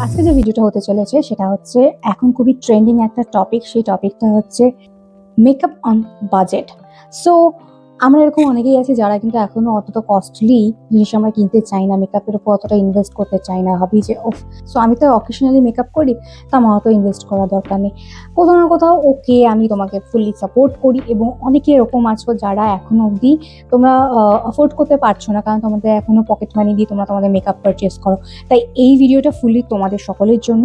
আজকে যে ভিডিওটা হতে চলেছে সেটা হচ্ছে এখন খুবই ট্রেন্ডিং একটা টপিক। সেই টপিকটা হচ্ছে মেকআপ অন বাজেট। সো আমরা এরকম অনেকেই আছি যারা কিন্তু এখনো অতটা কস্টলি জিনিস আমরা কিনতে চাই না, মেকআপের উপর অতটা ইনভেস্ট করতে চাই না। ভাবি যে ওফ, সো আমি তো অকেশনালি মেকআপ করি, তা আমার অত ইনভেস্ট করার দরকার নেই। কোথাও না কোথাও ওকে, আমি তোমাকে ফুললি সাপোর্ট করি। এবং অনেকে এরকম আছো যারা এখনো অবধি তোমরা অ্যাফোর্ড করতে পারছো না, কারণ তোমাদের এখনো পকেট মানি দিয়ে তোমরা তোমাদের মেকআপ পারচেস করো। তাই এই ভিডিওটা ফুললি তোমাদের সকলের জন্য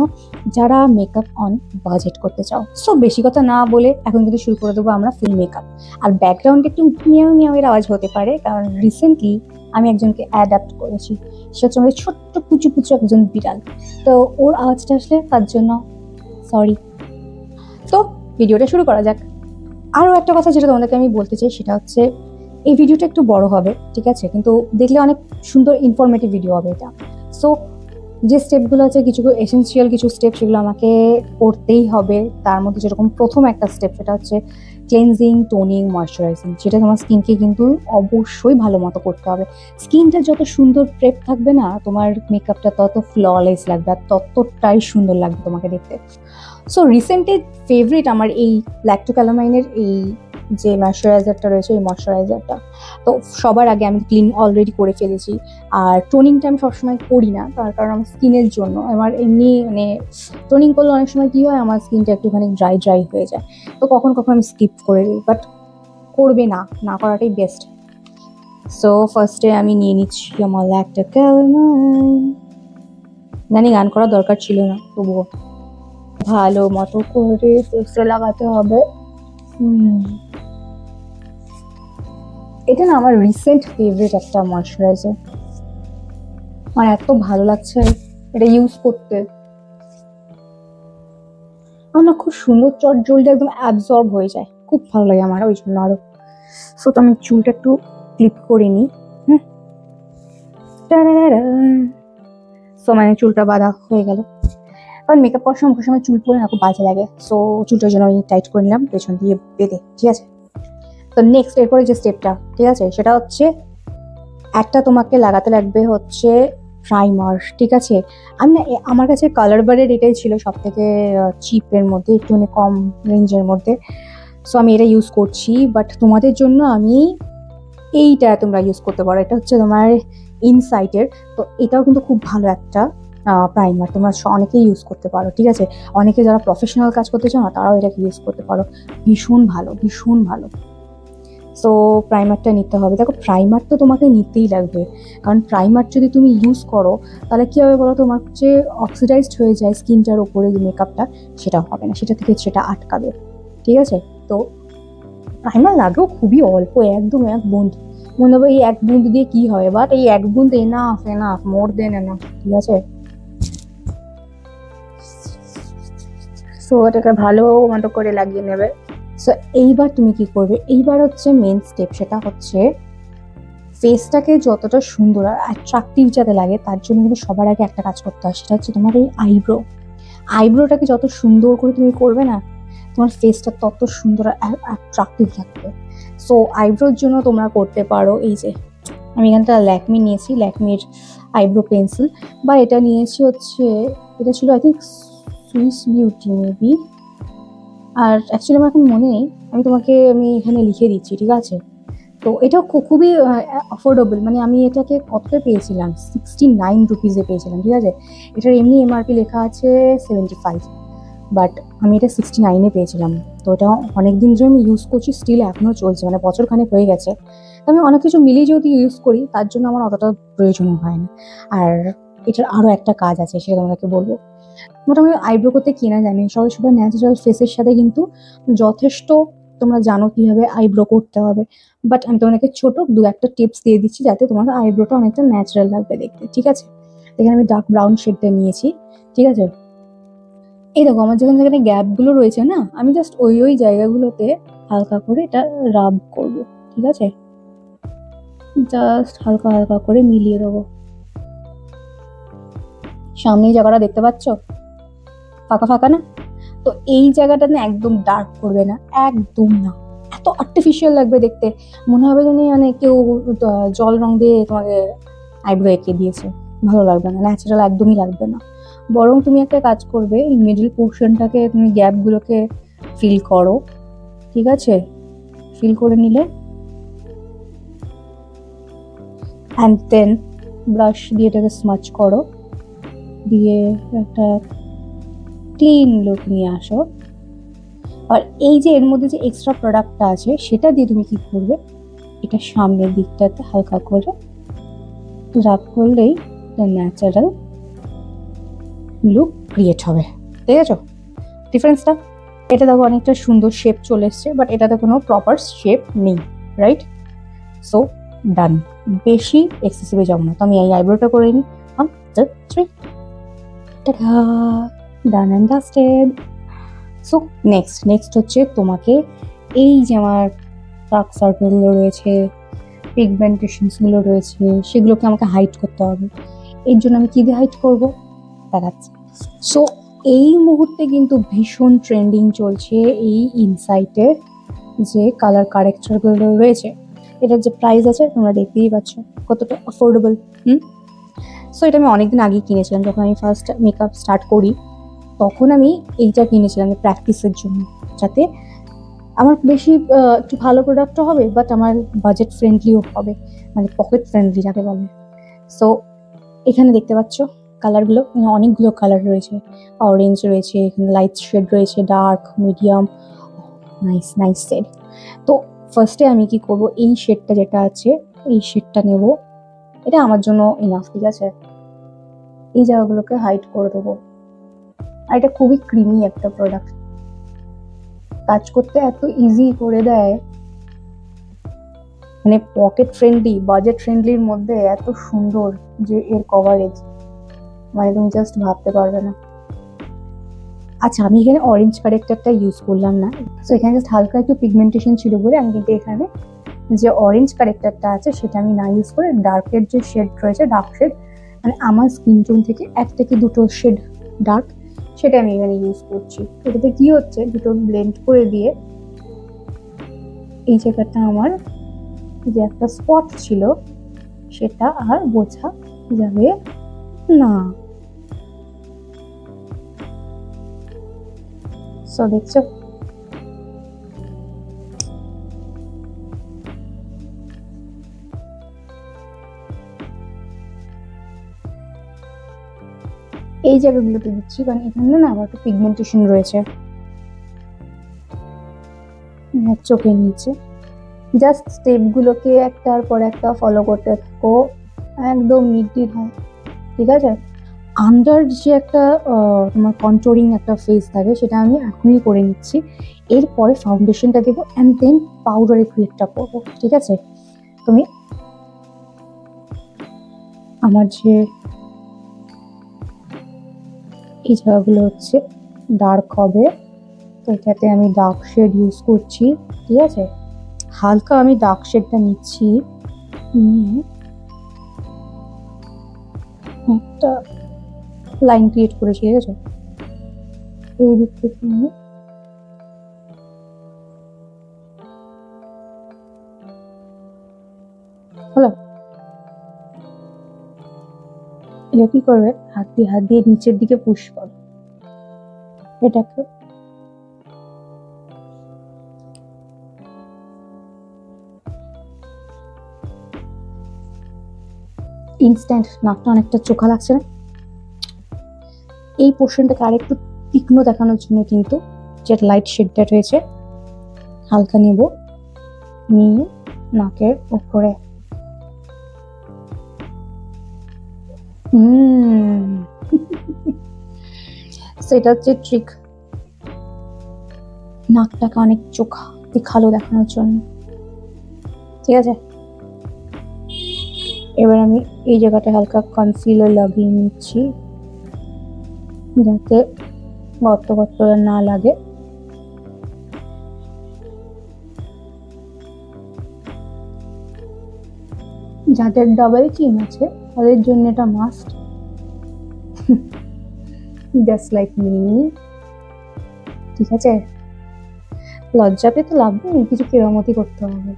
যারা মেকআপ অন বাজেট করতে চাও। সো বেশি কথা না বলে এখন কিন্তু শুরু করে দেবো আমরা ফুল মেকআপ। আর ব্যাকগ্রাউন্ডে একটু মিয়াও মিয়াওয়ের আওয়াজ হতে পারে, কারণ রিসেন্টলি আমি একজনকে অ্যাডাপ্ট করেছি। সে হচ্ছে আমাদের ছোট্ট কুচু কুচু একজন বিড়াল। তো ওর আওয়াজটা আসলে তার জন্য সরি। তো ভিডিওটা শুরু করা যাক। আরও একটা কথা যেটা তোমাদেরকে আমি বলতে চাই সেটা হচ্ছে এই ভিডিওটা একটু বড় হবে, ঠিক আছে, কিন্তু দেখলে অনেক সুন্দর ইনফরমেটিভ ভিডিও হবে এটা। সো যে স্টেপগুলো আছে, কিছু এসেন্সিয়াল কিছু স্টেপ, সেগুলো আমাকে করতেই হবে। তার মধ্যে যেরকম প্রথম একটা স্টেপ সেটা হচ্ছে ক্লেনজিং, টোনিং, ময়শ্চারাইজিং, যেটা তোমার স্কিনকে কিন্তু অবশ্যই ভালো মতো করতে হবে। স্কিনটা যত সুন্দর প্রেপ থাকবে না, তোমার মেকআপটা তত ফ্ললেস লাগবে আর ততটাই সুন্দর লাগবে তোমাকে দেখতে। সো রিসেন্টলি ফেভারিট আমার এই ল্যাক্টোক্যালামাইনের এই যে ময়শ্চারাইজারটা রয়েছে, এই ময়শ্চারাইজারটা তো সবার আগে আমি ক্লিন অলরেডি করে ফেলেছি। আর টোনিংটা আমি সবসময় করি না, তার কারণ আমার স্কিনের জন্য। আমার এমনি মানে টোনিং করলে অনেক সময় কী হয়, আমার স্কিনটা একটুখানি ড্রাই ড্রাই হয়ে যায়। তো কখন কখন আমি স্কিপ করে দিই, বাট করবে না, না করাটাই বেস্ট। সো ফার্স্টে আমি নিয়ে নিচ্ছি আমার ল্যাক্টোক্যালামাইন। জানি গান করার দরকার ছিল না, তবুও ভালো মতো করে ফেসে লাগাতে হবে। এটা না আমার রিসেন্ট ফেভারিট একটা ময়শ্চারাইজার। আমার এত ভালো লাগছে এটা ইউজ করতে। আমার খুব সুন্দর চট জলদি একদম অ্যাবজর্ব হয়ে যায়, খুব ভালো লাগে আমার ওই জন্য আরো। সো তো আমি চুলটা একটু ক্লিপ করে নিই। সো মানে চুলটা বাঁধা হয়ে গেল, কারণ মেকআপ করার সময় মুখের সময় চুল পরে না খুব বাজে লাগে। সো চুলটার জন্য আমি টাইট করে নিলাম পেছন দিয়ে বেঁধে, ঠিক আছে। তো নেক্সট এরপরে যে স্টেপটা, ঠিক আছে, সেটা হচ্ছে একটা তোমাকে লাগাতে লাগবে হচ্ছে প্রাইমার, ঠিক আছে। আমি না আমার কাছে কালার বারের এটাই ছিল সব থেকে চিপের মধ্যে, একটুখানি কম রেঞ্জের মধ্যে। সো আমি এটা ইউজ করছি, বাট তোমাদের জন্য আমি এইটা তোমরা ইউজ করতে পারো। এটা হচ্ছে তোমার ইনসাইটের। তো এটাও কিন্তু খুব ভালো একটা প্রাইমার, তোমরা অনেকেই ইউজ করতে পারো, ঠিক আছে। অনেকে যারা প্রফেশনাল কাজ করতে চাও না, তারাও এটাকে ইউজ করতে পারো। ভীষণ ভালো, ভীষণ ভালো। সো প্রাইমারটা নিতে হবে। দেখো প্রাইমার তো তোমাকে নিতেই লাগবে, কারণ প্রাইমার যদি তুমি ইউজ করো তাহলে কী হবে বলো, তোমার যে অক্সিডাইজড হয়ে যায় স্কিনটার ওপরে যে মেকআপটা, সেটা হবে না, সেটা থেকে সেটা আটকাবে, ঠিক আছে। তো প্রাইমার লাগেও খুবই অল্প, একদম এক বুঁদ। মনে হবে এই এক বুঁদ দিয়ে কি হয়, বাট এই এক বুঁদ এনাফ, এনাফ, মোর দেন এনাফ, ঠিক আছে। সো এটাকে ভালো মতো করে লাগিয়ে নেবে। সো এইবার তুমি কি করবে, এইবার হচ্ছে মেন স্টেপ, সেটা হচ্ছে ফেসটাকে যতটা সুন্দর আর অ্যাট্রাকটিভ যাতে লাগে তার জন্য কিন্তু সবার আগে একটা কাজ করতে হয়, সেটা হচ্ছে তোমার এই আইব্রোটাকে যত সুন্দর করে তুমি করবে না, তোমার ফেসটা তত সুন্দর আর অ্যাট্রাকটিভ লাগবে। সো আইব্রোর জন্য তোমরা করতে পারো, এই যে আমি এখানটা ল্যাকমি নিয়েছি, ল্যাকমির আইব্রো পেন্সিল, বা এটা নিয়েছি হচ্ছে, এটা ছিল I think Swiss beauty maybe. আর অ্যাকচুয়ালি আমার এখন মনে নেই, আমি এখানে লিখে দিচ্ছি, ঠিক আছে। তো এটা খুবই অ্যাফোর্ডেবল, মানে আমি এটাকে কতটা পেয়েছিলাম, 69 রুপিসে পেয়েছিলাম, ঠিক আছে। এটার এমনি এমআরপি লেখা আছে 75, বাট আমি এটা 69-এ পেয়েছিলাম। তো এটা অনেক দিন ধরে আমি ইউজ করছি, স্টিল এখনও চলছে, মানে বছরখানেক হয়ে গেছে। আমি অনেক কিছু মিলিয়ে যদি ইউজ করি তার জন্য আমার অতটা প্রয়োজন হয় না। আর এটার আরও একটা কাজ আছে, সেটা তোমাকে বলবো। মোটামুটি আইব্রো করতে কিনা জানি সবাই ন্যাচারাল ফেসের সাথে কিন্তু যথেষ্ট তোমরা জানো কীভাবে আইব্রো করতে হবে, বাট আমি তোমাকে ছোটো দু একটা টিপস দিয়ে দিচ্ছি যাতে তোমার আইব্রোটা অনেকটা ন্যাচারাল লাগবে দেখতে, ঠিক আছে। এখানে আমি ডার্ক ব্রাউন শেডটা নিয়েছি, ঠিক আছে। এই দেখো আমার যেখানে যেখানে গ্যাপগুলো রয়েছে না, আমি জাস্ট ওই জায়গাগুলোতে হালকা করে এটা রাব করবো, ঠিক আছে। জাস্ট হালকা হালকা করে মিলিয়ে দেবো। সামনে এই জায়গাটা দেখতে পাচ্ছ ফাঁকা ফাঁকা না, তো এই জায়গাটা না একদম ডার্ক করবে না, একদম না। এত আর্টিফিশিয়াল লাগবে দেখতে, মনে হবে যেন মানে কেউ জল রং দিয়ে তোমাকে আইব্রো এঁকে দিয়েছে, ভালো লাগবে না, ন্যাচারাল একদমই লাগবে না। বরং তুমি একটা কাজ করবে, এই মিডল পোর্শনটাকে তুমি গ্যাপগুলোকে ফিল করো, ঠিক আছে? ফিল করে নিলে অ্যান্ড দেন ব্রাশ দিয়ে এটাকে স্মাচ করো, দিয়ে একটা ক্লিন লুক নিয়ে আসো। আর এই যে এর মধ্যে যে এক্সট্রা প্রোডাক্টটা আছে সেটা দিয়ে তুমি কি করবে, এটা সামনের দিকটাতে হালকা করে রাব করলেই ন্যাচারাল লুক ক্রিয়েট হবে। ঠিক আছে ডিফারেন্সটা? এটা দেখো অনেকটা সুন্দর শেপ চলে এসছে, বাট এটাতে কোনো প্রপার শেপ নেই, রাইট? সো ডান, বেশি এক্সেসিভে যাবো না। তো আমি এই আইব্রোটা করে নিই, 1 2 3, tata, done and dusted. So next হচ্ছে তোমাকে এই যে আমার ডার্ক সার্কেলগুলো রয়েছে, পিগমেন্টেশনসগুলো রয়েছে, সেগুলোকে আমাকে হাইড করতে হবে। এর জন্য আমি কি দিয়ে হাইড করবো দেখাচ্ছি। সো এই মুহূর্তে কিন্তু ভীষণ ট্রেন্ডিং চলছে এই ইনসাইটের যে কালার কারেক্টরগুলো রয়েছে। এটার যে প্রাইস আছে তোমরা দেখতেই পাচ্ছ কতটা অ্যাফোর্ডেবল। সো এটা আমি অনেকদিন আগেই কিনেছিলাম, যখন আমি ফার্স্ট মেকআপ স্টার্ট করি তখন আমি এইটা কিনেছিলাম প্র্যাকটিসের জন্য, যাতে আমার বেশি একটু ভালো প্রোডাক্টও হবে, বাট আমার বাজেট ফ্রেন্ডলিও হবে, মানে পকেট ফ্রেন্ডলি যাকে বলে। সো এখানে দেখতে পাচ্ছ কালারগুলো, অনেকগুলো কালার রয়েছে, অরেঞ্জ রয়েছে, এখানে লাইট শেড রয়েছে, ডার্ক, মিডিয়াম, নাইস শেড। তো ফার্স্টে আমি কি করব, এই শেডটা যেটা আছে এই শেডটা নেব, এটা আমার জন্য ইনাফ, ঠিক আছে? এই জায়গাগুলোকে হাইড করে দেবো। আর এটা খুবই ক্রিমি একটা প্রোডাক্ট, কাজ করতে এত ইজি করে দেয়, মানে পকেট ফ্রেন্ডলি, বাজেট ফ্রেন্ডলির মধ্যে এত সুন্দর যে এর কভারেজ, মানে তুমি জাস্ট ভাবতে পারবে না। আচ্ছা আমি এখানে অরেঞ্জ কারেক্টারটা ইউজ করলাম না, সো এখানে জাস্ট হালকা একটু পিগমেন্টেশন ছিল বলে আমি কিন্তু এখানে যে অরেঞ্জ কারেক্টারটা আছে সেটা আমি না ইউজ করে ডার্কের যে শেড রয়েছে, ডার্ক শেড, মানে আমার স্কিন টোন থেকে 1 থেকে 2 শেড ডার্ক, সেটা আমি এখানে ইউজ করছি। এটাতে কি হচ্ছে, দুটো ব্লেন্ড করে দিয়ে এই জায়গাটা আমার যে একটা স্পট ছিল সেটা আর বোঝা যাবে না। সো দেখছো এই জায়গাগুলোতে দিচ্ছি, কারণ এখানে না আমার একটু পিগমেন্টেশন রয়েছে চোখের নিচে। জাস্ট স্টেপগুলোকে একটার পর একটা ফলো করতে থাকো, একদম নির্দিষ্ট হয়, ঠিক আছে? আন্ডার যে একটা তোমার কন্ট্রোলিং একটা ফেস থাকে সেটা আমি এখনই করে নিচ্ছি, এরপরে ফাউন্ডেশনটা দেবো অ্যান্ড দেন পাউডারের ক্রিয়েটটা করবো, ঠিক আছে? তুমি আমার যে এই জায়গাগুলো হচ্ছে ডার্ক হবে, তো এটাতে আমি ডার্ক শেড ইউজ করছি, ঠিক আছে? হালকা আমি ডার্ক শেডটা নিচ্ছি, নিয়ে একটা লাইন ক্রিয়েট করেছি, ঠিক আছে? এই দিক থেকে নিয়ে হলো। এটা কি করবে, হাত দিয়ে নিচের দিকে পুশ করো এটাকে, ইনস্ট্যান্ট নাকটা অনেকটা চোখা লাগছে না? এই পোর্শনটাকে আরেকটু তীক্ষ্ণ দেখানোর জন্য কিন্তু যে লাইট শেডটা রয়েছে হালকা নেব, নিয়ে নাকের উপরে সেটা হচ্ছে ট্রিক, নাকটাকে অনেক চোখা দেখালো দেখানোর জন্য, ঠিক আছে? এবার আমি এই জায়গাটা হালকা কনসিলার লাগিয়ে নিচ্ছি যাতে গর্ত না লাগে। যাদের ডাবল চিন আছে তাদের জন্য এটা মাস্ট, জাস্ট লাইক মি, ঠিক আছে? লজ্জা পেতে লাভ নেই, কিছু কেরামতি করতে হবে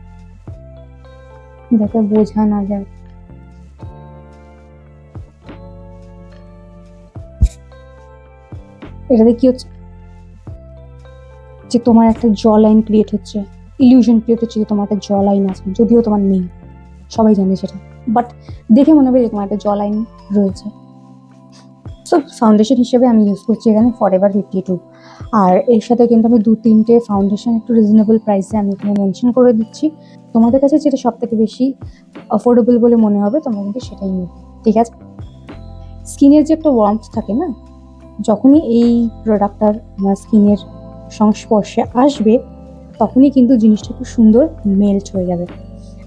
যাতে বোঝা না যায়। এটাতে কি হচ্ছে যে তোমার একটা জ লাইন ক্রিয়েট হচ্ছে, ইলিউশন ক্রিয়েট হচ্ছে যে তোমার একটা জ লাইন আছে, যদিও তোমার নেই, সবাই জানে সেটা, বাট দেখে মনে হবে যে তোমার একটা জ লাইন রয়েছে। সো ফাউন্ডেশন হিসেবে আমি ইউজ করছি এখানে ফরএভার 52, আর এর সাথে কিন্তু আমি 2-3টে ফাউন্ডেশন একটু রিজনেবল প্রাইসে আমি এখানে মেনশন করে দিচ্ছি। তোমাদের কাছে যেটা সব থেকে বেশি অ্যাফোর্ডেবল বলে মনে হবে তোমরা কিন্তু সেটাই নেবে, ঠিক আছে? স্কিনের যে একটা ওয়ার্মথ থাকে না, যখনই এই প্রোডাক্টটার আমার স্কিনের সংস্পর্শে আসবে তখনই কিন্তু জিনিসটা খুব সুন্দর মেল্ট হয়ে যাবে,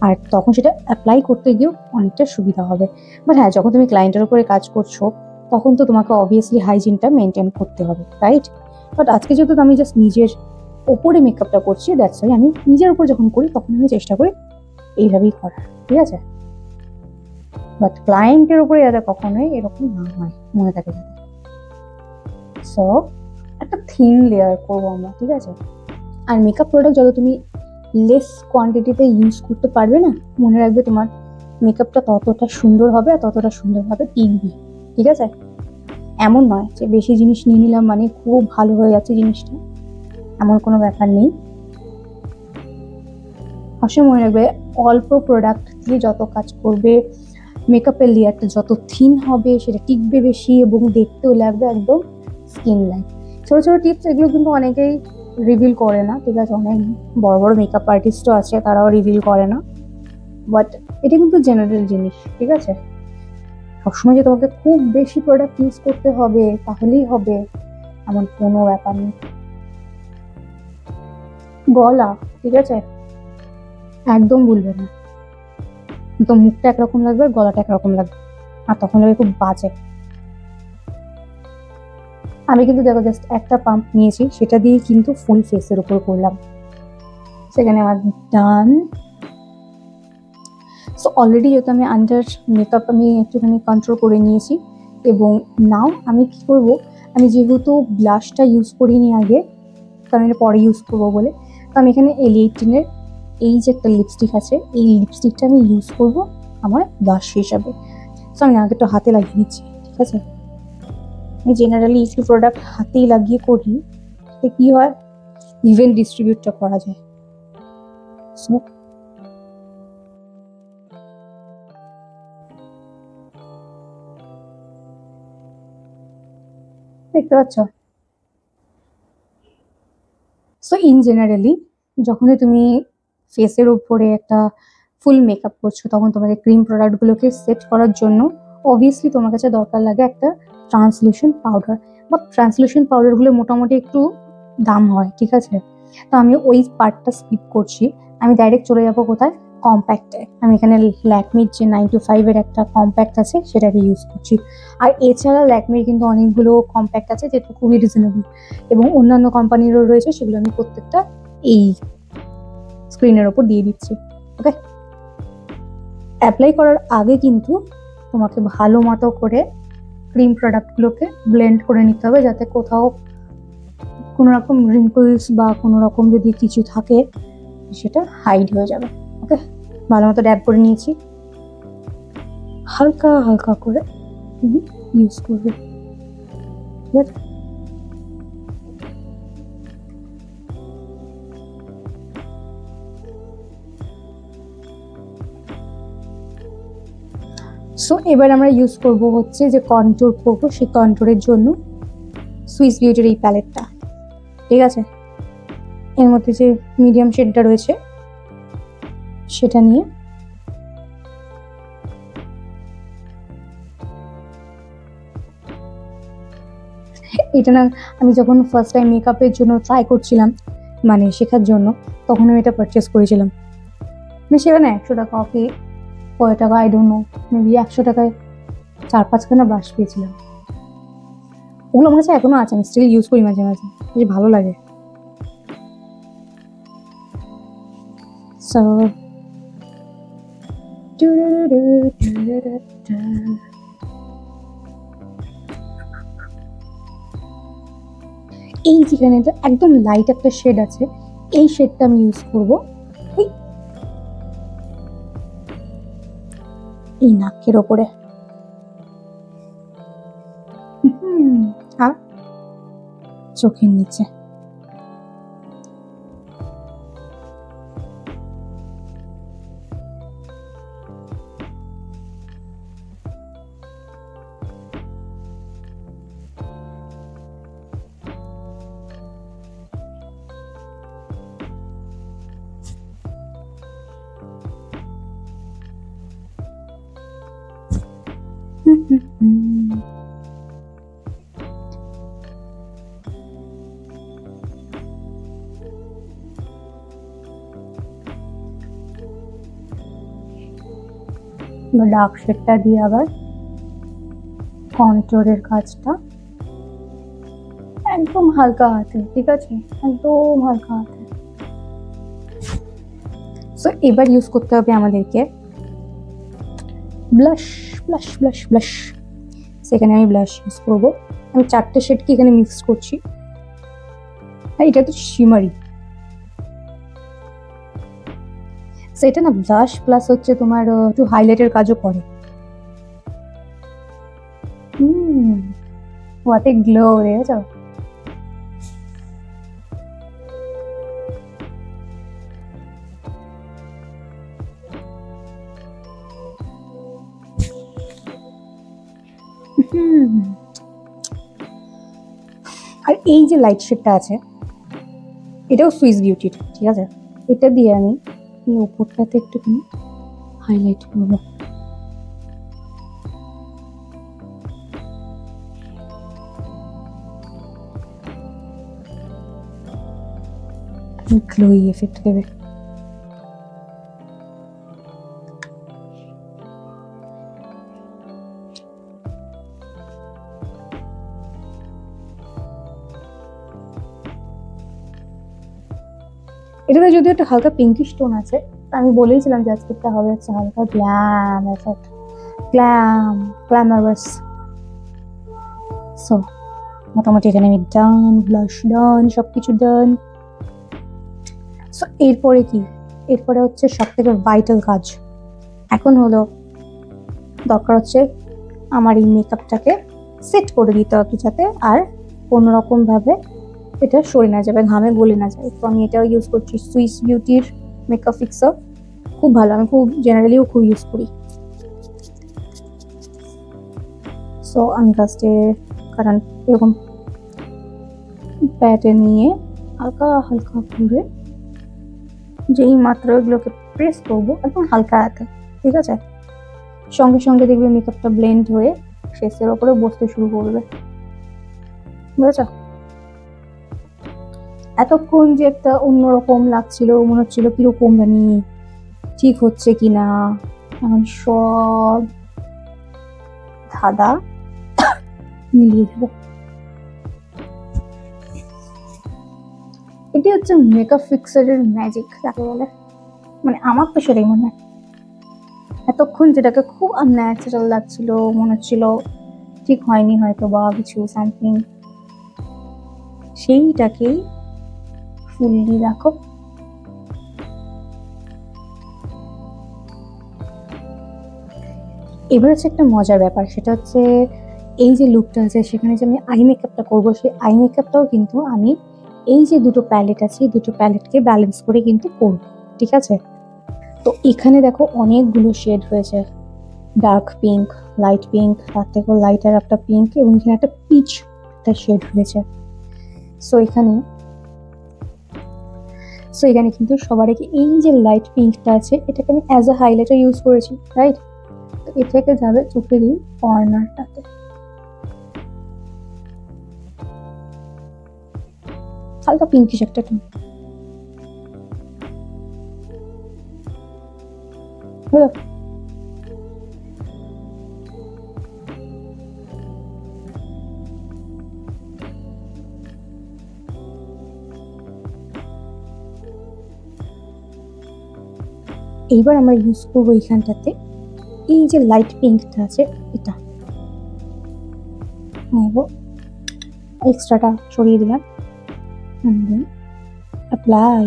আর তখন সেটা অ্যাপ্লাই করতে গিয়েও অনেকটা সুবিধা হবে। বাট হ্যাঁ, যখন তুমি ক্লায়েন্টের উপরে কাজ করছো তখন তো তোমাকে অবভিয়াসলি হাইজিনটা মেনটেন করতে হবে, রাইট? বাট আজকে যেহেতু আমি জাস্ট নিজের ওপরে মেকআপটা করছি, দ্যাটস ওয়াই আমি নিজের উপর যখন করি তখন আমি চেষ্টা করি এইভাবেই করার, ঠিক আছে? বাট ক্লায়েন্টের উপরে যাতে কখনোই এরকম না হয়, মনে থাকে যাতে। সো একটা থিন লেয়ার করবো আমরা, ঠিক আছে? আর মেকআপ প্রোডাক্ট যত তুমি লেস কোয়ান্টিটিতে ইউজ করতে পারবে না, মনে রাখবে তোমার মেকআপটা ততটা সুন্দর হবে আর ততটা সুন্দরভাবে টিকবে, ঠিক আছে? এমন নয় যে বেশি জিনিস নিয়ে নিলাম মানে খুব ভালো হয়ে যাচ্ছে জিনিসটা, এমন কোনো ব্যাপার নেই। আসলে মনে রাখবে অল্প প্রোডাক্ট দিয়ে যত কাজ করবে, মেকআপের লেয়ারটা যত থিন হবে সেটা টিকবে বেশি এবং দেখতেও লাগবে একদম স্কিন লাইক। ছোটো ছোটো টিপস এগুলো কিন্তু অনেকেই রিভিল করে না, ঠিক আছে? অনেক বড় বড় মেকআপ আর্টিস্টও আছে, তারাও রিভিল করে না, বাট এটা কিন্তু জেনারেল জিনিস, ঠিক আছে? সবসময় যে তোমাকে খুব বেশি প্রোডাক্ট ইউজ করতে হবে তাহলেই হবে এমন কোনো ব্যাপার নেই। গলা, ঠিক আছে, একদম ভুলবে না, তো মুখটা একরকম লাগবে আর গলাটা একরকম লাগবে, আর তখন লাগবে খুব বাজে। আমি কিন্তু দেখো জাস্ট একটা পাম্প নিয়েছি, সেটা দিয়ে কিন্তু ফুল ফেসের উপর করলাম, সেখানে আমার ডান। সো অলরেডি যেহেতু আমি আন্ডার মেকআপ আমি একটুখানি কন্ট্রোল করে নিয়েছি, এবং নাও আমি কি করব, আমি যেহেতু ব্লাশটা ইউজ করিনি আগে, কারণ এটা পরে ইউজ করবো বলে, তো আমি এখানে L18-এর এই যে একটা লিপস্টিক আছে, এই লিপস্টিকটা আমি ইউজ করব আমার ব্লাশ হিসাবে। সো আমি আগে একটু হাতে লাগিয়ে নিচ্ছি, ঠিক আছে? আমি জেনারেলি ইসি প্রোডাক্ট হাতেই লাগিয়ে করি, তো কি হয়, ইভেন ডিস্ট্রিবিউটটা করা যায়। সো দেখতে পাচ্ছ? সো ইন জেনারেলি যখনই তুমি ফেসের উপরে একটা ফুল মেকআপ করছো তখন তোমাকে ক্রিম প্রোডাক্টগুলোকে সেট করার জন্য অবভিয়াসলি তোমার কাছে দরকার লাগে একটা ট্রান্সলুশন পাউডার, বা ট্রান্সলুশন পাউডারগুলো মোটামুটি একটু দাম হয়, ঠিক আছে? তো আমি ওই পার্টটা স্কিপ করছি, আমি ডাইরেক্ট চলে যাবো কোথায়, কম্প্যাক্টে। আমি এখানে ল্যাকমির যে 925-এর একটা কম্প্যাক্ট আছে সেটাকে ইউজ করছি, আর এছাড়া ল্যাকমির কিন্তু অনেকগুলো কম্প্যাক্ট আছে যেটা খুবই রিজনেবল, এবং অন্যান্য কোম্পানিরও রয়েছে, সেগুলো আমি প্রত্যেকটা এই স্ক্রিনের ওপর দিয়ে দিচ্ছি। ওকে, অ্যাপ্লাই করার আগে কিন্তু তোমাকে ভালো মতো করে ক্রিম প্রোডাক্টগুলোকে ব্লেন্ড করে নিতে হবে, যাতে কোথাও কোনো রকম রিঙ্কলস বা কোনো রকম যদি কিছু থাকে সেটা হাইড হয়ে যাবে। ওকে, ভালো মতো ড্যাব করে নিয়েছি, হালকা হালকা করে ইউজ করবে, ঠিক আছে? সো এবার আমরা ইউজ করব হচ্ছে যে কন্ট্যুর করবো, সেই কন্ট্যুরের জন্য সুইস বিউটির এই প্যালেটটা, ঠিক আছে? এর মধ্যে যে মিডিয়াম শেডটা রয়েছে সেটা নিয়ে এটা না, আমি যখন ফার্স্ট টাইম মেকআপের জন্য ট্রাই করছিলাম, মানে শেখার জন্য, তখন আমি এটা পারচেস করেছিলাম। মানে সেখানে 100 টাকা কি কয় টাকা আই ডোন্ট নো, মেবি 100 টাকায় 4-5খানা ব্রাশ পেয়েছিলাম। ওগুলো মনে হচ্ছে এখনো আছে, আমি স্টিল ইউজ করি মাঝে মাঝে, বেশ ভালো লাগে। সো এই যেখানে একদম লাইট একটা শেড আছে, এই শেডটা আমি ইউজ করবো এই নাকের ওপরে। আর চোখের নিচে। ডার্ক শেডটা দিয়ে আবার কন্ট্রোলের কাজটা একদম হালকা হাতে, ঠিক আছে, একদম হালকা হাতে। সো এবার ইউজ করতে হবে আমাদেরকে ব্লাশ ব্লাশ ব্লাশ ব্লাশ। সেখানে আমি ব্লাশ ইউজ করবো। আমি 4টে শেডকে এখানে মিক্স করছি। আর এটা তো শিমারি, সেটা না ব্লাশ প্লাস হচ্ছে তোমার একটু হাইলাইটের কাজও করে। হোয়াট এ গ্লো, দেখেছো? আর এই যে লাইট শেডটা আছে এটাও সুইস বিউটির, ঠিক আছে। এটা দিয়ে আমি এই উপরটাতে একটুখানি হাইলাইট করবো। গ্লোই এফেক্ট দেবে। এটাতে যদিও একটা হালকা পিঙ্কিশ টোন আছে, আমি বলেইছিলাম যে আজকেরটা হবে হচ্ছে হালকা গ্ল্যাম এফেক্ট, গ্ল্যামারাস। সো মোটামুটি এখানে আমি ডান, ব্লাশ ডান, সবকিছু ডান। সো এরপরে কি, এরপরে হচ্ছে সব থেকে ভাইটাল কাজ। এখন হলো দরকার হচ্ছে আমার এই মেকআপটাকে সেট করে দিতে হবে, যাতে আর কোনোরকম ভাবে এটা সরে না যাবে, ঘামে গলে না যায়। তো আমি এটাও ইউজ করছি সুইস বিউটির মেকআপ ফিক্সার, খুব ভালো, আমি খুব জেনারেলিও খুব ইউজ করি। সো আমি ফার্স্টে কারণ এরকম প্যাটে নিয়ে হালকা হালকা করে যেই মাত্র এগুলোকে প্রেস করবো একদম হালকা হাতে, ঠিক আছে, সঙ্গে সঙ্গে দেখবে মেকআপটা ব্লেন্ড হয়ে ফেসের ওপরে বসতে শুরু করবে, বুঝেছ? এতক্ষণ যে একটা অন্যরকম লাগছিল, মনে হচ্ছিল কিরকম জানি ঠিক হচ্ছে কিনা, এখন সব ধাঁধা মিলিয়ে যাবে। এটি হচ্ছে মেকআপ ফিক্সারের ম্যাজিক যাকে বলে, মানে আমার তো সেটাই মনে হয়। এতক্ষণ যেটাকে খুব আনন্যাচারাল লাগছিল, মনে হচ্ছিল ঠিক হয়নি হয়তো বা কিছু সামথিং, সেইটাকেই ফুললি রাখো। এবার হচ্ছে একটা মজার ব্যাপার, সেটা হচ্ছে এই যে লুকটা আছে সেখানে যে আমি আই মেকআপটা করবো, সেই আই মেকআপটাও কিন্তু আমি এই যে দুটো প্যালেট আছে এই দুটো প্যালেটকে ব্যালেন্স করে কিন্তু করবো, ঠিক আছে। তো এখানে দেখো অনেকগুলো শেড হয়েছে, ডার্ক পিঙ্ক, লাইট পিঙ্ক, তার থেকেও লাইটার একটা পিঙ্ক, এবং এখানে একটা পিচ একটা শেড হয়েছে। সো এখানে কিন্তু সবার আগে এই যে লাইট পিঙ্কটা আছে এটাকে আমি অ্যাজ আ হাইলাইটার ইউজ করেছি, রাইট। তো এটাকে যাবে চোখের এই কর্নারটাতে, হালকা পিঙ্কিশ একটা টোন। এইবার আমরা ইউজ করবো এইখানটাতে এই যে লাইট পিঙ্কটা আছে এটা নেব, এক্সট্রাটা সরিয়ে দিলাম, অ্যাপ্লাই।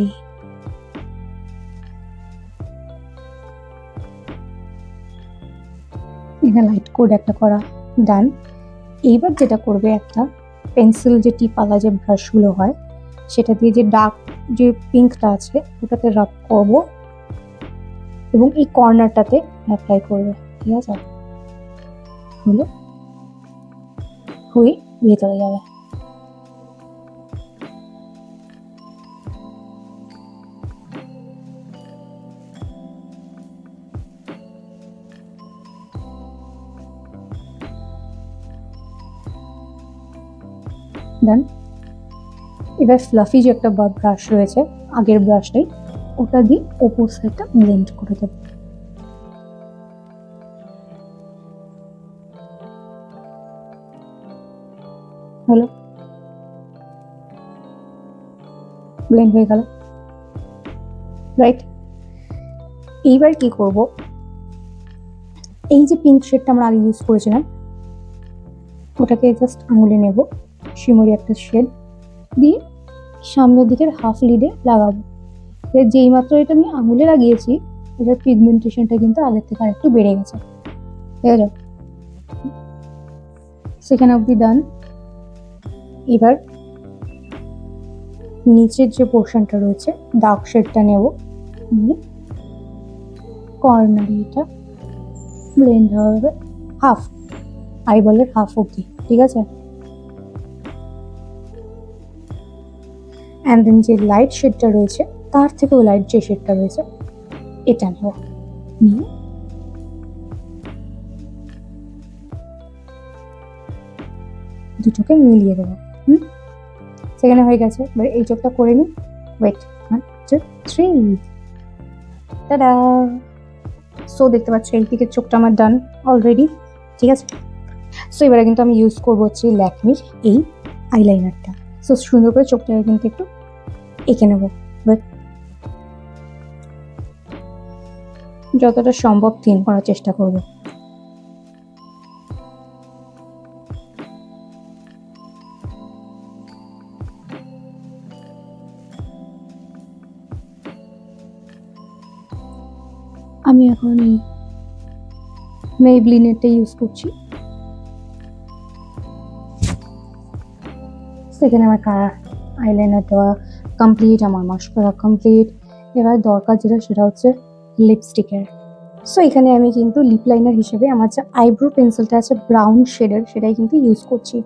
এখানে লাইট কোড একটা করা ডান। এইবার যেটা করবে একটা পেন্সিল যে টিপওয়ালা যে ব্রাশগুলো হয় সেটা দিয়ে যে ডার্ক যে পিঙ্কটা আছে ওটাতে রাব করব এবং এই কর্নারটাতে অ্যাপ্লাই করবে। ঠিক আছে, হলো হয়ে ভেতরে যাবে। দেন এবার ফ্লাফি যে একটা ব্রাশ রয়েছে আগের ব্রাশটাই, ওটা দিয়ে ওপর সাইডটা ব্লেন্ড করে দেবো। হলো, ব্লেন্ড হয়ে গেল, রাইট। এইবার কি করব, এই যে পিঙ্ক শেডটা আমরা আগে ইউজ করেছিলাম ওটাকে জাস্ট আঙুলে নেব, শিমরি একটা শেড দিয়ে সামনের দিকের হাফ লিডে লাগাবো। যেই মাত্র এটা আমি আঙুলে লাগিয়েছি এটার পিগমেন্টেশনটা কিন্তু আগের থেকে আরেকটু বেড়ে গেছে। ঠিক আছে, সেখানে অবধি ডান। এবার নিচের যে পোর্শনটা রয়েছে ডার্ক শেডটা নেব, কর্নারে এটা ব্লেন্ড হবে হাফ, আইবলের হাফ অবধি। ঠিক আছে, অ্যান্ড দেন যে লাইট শেডটা রয়েছে তার থেকেও লাইট যে শেডটা রয়েছে এটা নেব, নিয়ে দুটোকে মিলিয়ে দেবো। সেখানে হয়ে গেছে। এবার এই চোখটা করে নিই, ওয়েট 1 2 3, টাটা। সো দেখতে পাচ্ছ এই দিকের চোখটা আমার ডান অলরেডি। ঠিক আছে, সো এবারে কিন্তু আমি ইউজ করবো হচ্ছে ল্যাকমির এই আইলাইনারটা। সো সুন্দর করে চোখটাকে কিন্তু একটু এঁকে নেবো, যতটা সম্ভব থিন করার চেষ্টা করব। আমি এখন এই মেবলিনেরটা ইউজ করছি। সেখানে আমার আইলাইনার দেওয়া কমপ্লিট, আমার মাস্কারা কমপ্লিট। এবার দরকার যেটা সেটা হচ্ছে লিপস্টিকের। সো এখানে আমি কিন্তু লিপ লাইনার হিসেবে আমার যে আইব্রো পেন্সিলটা আছে ব্রাউন শেডের সেটাই কিন্তু ইউজ করছি।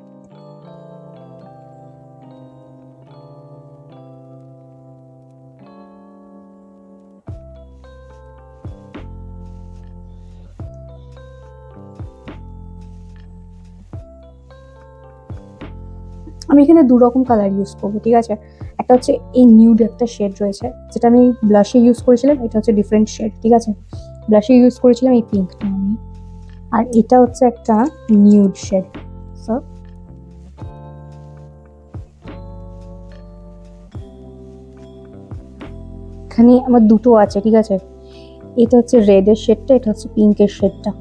আমি এখানে দু রকম কালার ইউজ করবো। ঠিক আছে, একটা হচ্ছে এই নিউড একটা শেড রয়েছে যেটা আমি ব্লাশে ইউজ করেছিলাম, এটা হচ্ছে ডিফারেন্ট শেড। ঠিক আছে, ব্লাশে ইউজ করেছিলাম এই পিঙ্কটা আমি, আর এটা হচ্ছে একটা নিউড শেড। সো এখানে আমার দুটো আছে। ঠিক আছে, এটা হচ্ছে রেডের শেডটা, এটা হচ্ছে পিঙ্কের শেডটা।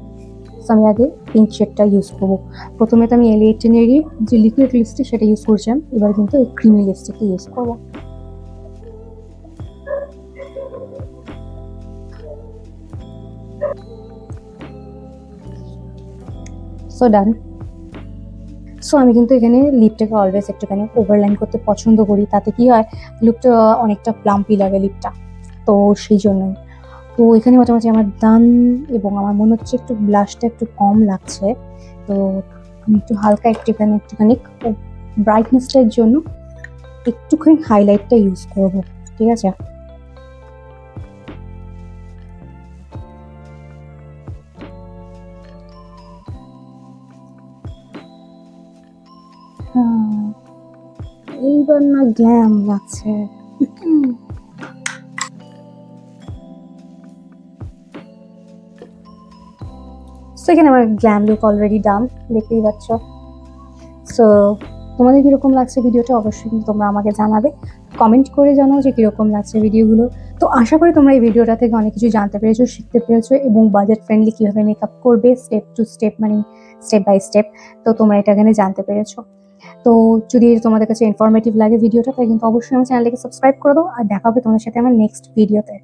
আমি আগে পিঙ্ক শেডটা ইউজ করবো। প্রথমে তো আমি এলিয়েটেনেরই যে লিকুইড লিপস্টিক সেটা ইউজ করছিলাম, এবার কিন্তু এই ক্রিমি লিপস্টিকটা ইউজ করবো। সো ডান। সো আমি কিন্তু এখানে লিপটাকে অলওয়েজ একটুখানি ওভারলাইন করতে পছন্দ করি, তাতে কি হয় লুকটা অনেকটা প্লাম্পি লাগে লিপটা, তো সেই জন্যই। তো এখানে মোটামুটি আমার ডান, এবং আমার মনে হচ্ছে একটু ব্লাশটা একটু কম লাগছে, তো আমি একটু হালকা একটুখানি ব্রাইটনেসটার জন্য একটুখানি হাইলাইটটা ইউজ করব। ঠিক আছে, এইবার না গ্ল্যাম লাগছে। এখানে আমার গ্ল্যাম লুক অলরেডি ডান, দেখতেই পাচ্ছ। সো তোমাদের কিরকম লাগছে ভিডিওটা অবশ্যই কিন্তু তোমরা আমাকে জানাবে, কমেন্ট করে জানাও যে কিরকম লাগছে ভিডিওগুলো। তো আশা করি তোমরা এই ভিডিওটা থেকে অনেক কিছু জানতে পেরেছো, শিখতে পেরেছো, এবং বাজেট ফ্রেন্ডলি কীভাবে মেকআপ করবে স্টেপ টু স্টেপ, মানে স্টেপ বাই স্টেপ, তো তোমরা এটা এখানে জানতে পেরেছো। তো যদি তোমাদের কাছে ইনফরমেটিভ লাগে ভিডিওটা, তাই কিন্তু অবশ্যই আমার চ্যানেলটাকে সাবস্ক্রাইব করে দাও, আর দেখা হবে তোমাদের সাথে আমার নেক্সট ভিডিওতে।